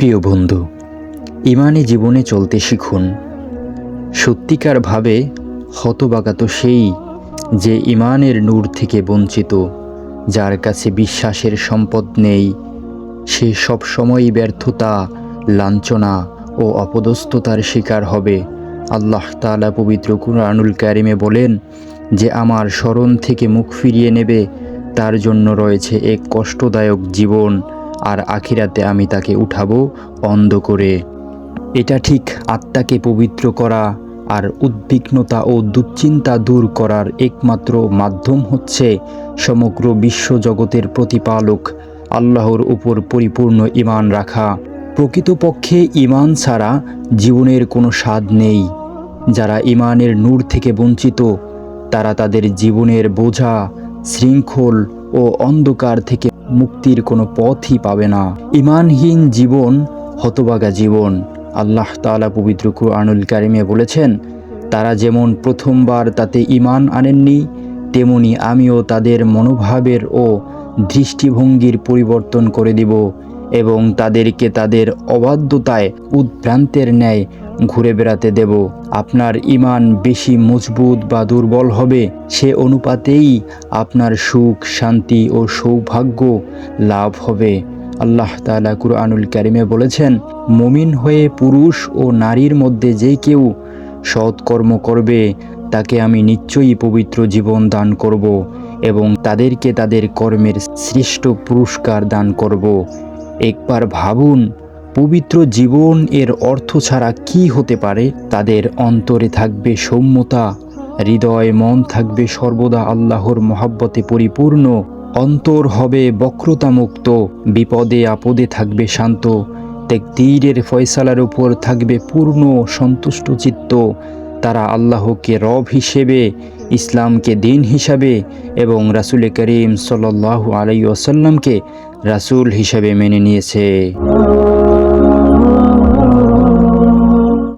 প্রিয় বন্ধু, ইমানি জীবনে চলতে শিখুন। সত্যিকারভাবে হতবাগা তো সেই যে ইমানের নূর থেকে বঞ্চিত, যার কাছে বিশ্বাসের সম্পদ নেই। সে সবসময়ই ব্যর্থতা, লাঞ্ছনা ও অপদস্থতার শিকার হবে। আল্লাহ তাআলা পবিত্র কুরআনুল কারিমে বলেন যে আমার স্মরণ থেকে মুখ ফিরিয়ে নেবে তার জন্য রয়েছে এক কষ্টদায়ক জীবন, আর আখিরাতে আমি তাকে উঠাবো অন্ধ করে। এটা ঠিক আত্মাকে পবিত্র করা আর উদ্বিগ্নতা ও দুশ্চিন্তা দূর করার একমাত্র মাধ্যম হচ্ছে সমগ্র বিশ্বজগতের প্রতিপালক আল্লাহর উপর পরিপূর্ণ ঈমান রাখা। প্রকৃতপক্ষে ঈমান ছাড়া জীবনের কোনো স্বাদ নেই। যারা ঈমানের নূর থেকে বঞ্চিত, তারা তাদের জীবনের বোঝা, শৃঙ্খল ও অন্ধকার থেকে মুক্তির কোনো পথই পাবে না। ঈমানহীন জীবন হতভাগা জীবন। আল্লাহ তাআলা পবিত্র কুরআনুল কারিমে বলেছেন, তারা যেমন প্রথমবার তাতে ঈমান আনেননি, তেমনি আমিও তাদের মনোভাবের ও দৃষ্টিভঙ্গির পরিবর্তন করে দিব এবং তাদেরকে তাদের অবাধ্যতায় উদ্ভ্রান্তের ন্যায় ঘুরে বেড়াতে দেব। আপনার ঈমান বেশি মজবুত বা দুর্বল হবে, সে অনুপাতেই আপনার সুখ, শান্তি ও সৌভাগ্য লাভ হবে। আল্লাহ তাআলা কুরআনুল কারিমে বলেছেন, মুমিন হয়ে পুরুষ ও নারীর মধ্যে যে কেউ সৎকর্ম করবে তাকে আমি নিশ্চয়ই পবিত্র জীবন দান করব এবং তাদেরকে তাদের কর্মের শ্রেষ্ঠ পুরস্কার দান করব। একবার ভাবুন, পবিত্র জীবন এর অর্থ ছাড়া কি হতে পারে? তাদের অন্তরে থাকবে সৌম্যতা, হৃদয় মন থাকবে সর্বদা আল্লাহর মহাব্বতে পরিপূর্ণ, অন্তর হবে বক্রতামুক্ত, বিপদে আপদে থাকবে শান্ত, তাকদীরের ফয়সালার উপর থাকবে পূর্ণ সন্তুষ্ট চিত্ত। তারা আল্লাহকে রব হিসেবে, ইসলামকে দিন হিসাবে এবং রাসূল করিম সাল্লাল্লাহু আলাইহি ওয়াসাল্লামকে রাসূল হিসেবে মেনে নিয়েছে।